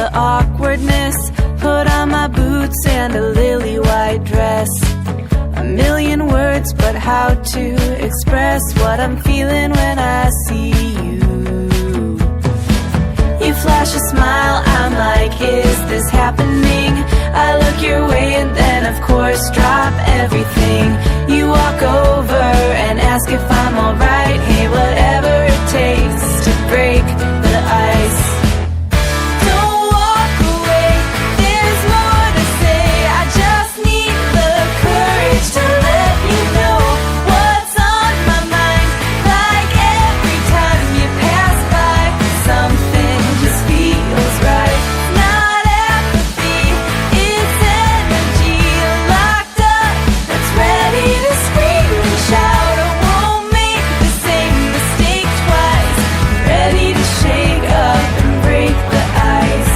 the awkwardness. Put on my boots and a lily white dress. A million words, but how to express what I'm feeling when I see you. You flash a smile, I'm like, is this happening? I look your way and then of course drop everything. You walk over and ask if I'm alright. Hey, whatever it takes to break the ice. Don't walk away, there's more to say. I just need the courage to let you know what's on my mind. Like every time you pass by, something just feels right. Not apathy, it's energy locked up that's ready to scream and shout. I won't make the same mistake twice. I'm ready to shake up and break the ice.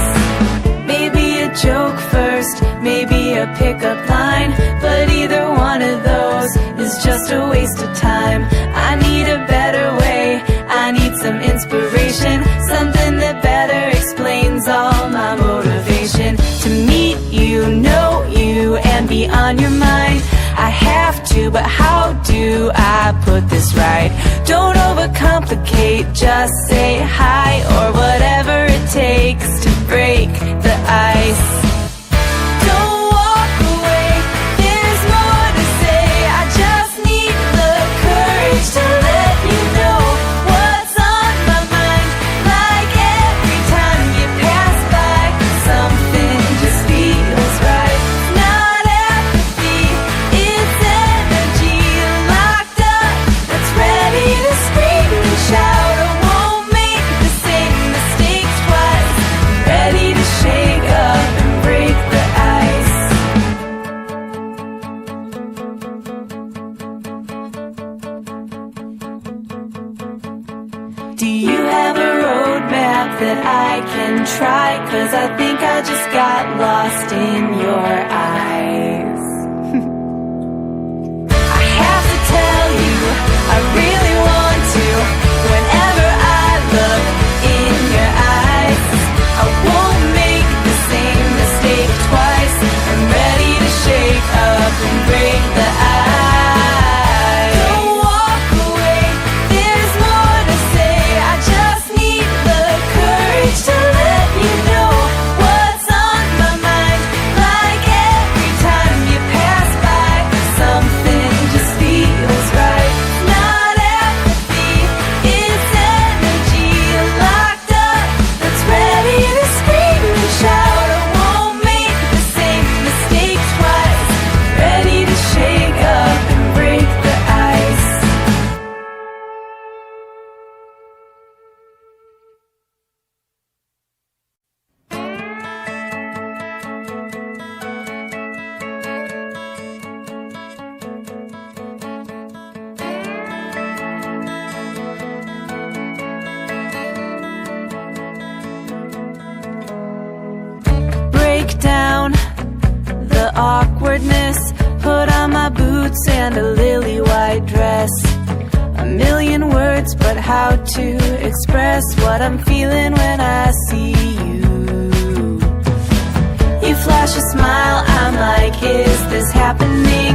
Maybe a joke first, maybe a pickup line, but either one of those is just a waste of time. I need a better way, I need some inspiration, something that better explains all my motivation. To meet you, know you, and be on your mind. I have to, but how do I put this right? Don't overcomplicate, just say hi or whatever it takes to break the ice. Don't walk away, there's more to say. I just need the courage to let you know what's on my mind. Like every time you pass by, something just feels right. Not apathy, it's energy locked up that's ready to scream and shout. I won't make the same mistake twice. I'm ready to shake up and break the ice. Do you have a roadmap that I can try? 'Cause I think I just got lost in your eyes. I have to tell you, I really want to. Whenever I look in your eyes, I won't make the same mistake twice. I'm ready to shake up and break the ice. Don't walk away, there's more to say. I just need the courage to let you know what's on my mind. Like every time you pass by, something just feels right. Not apathy, it's energy locked up that's ready to scream and shout. I won't make the same mistake twice. Ready to shake up and break the ice. Break down the awkwardness. Put on my boots and a lily white dress. A million words, but how to express what I'm feeling when I see you. You flash a smile, I'm like, is this happening?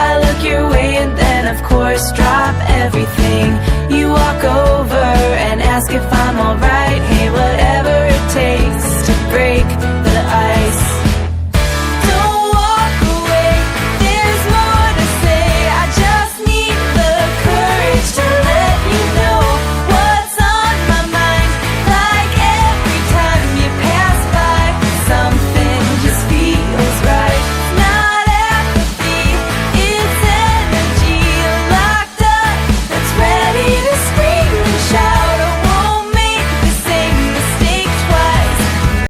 I look your way and then of course drop everything. You walk over and ask if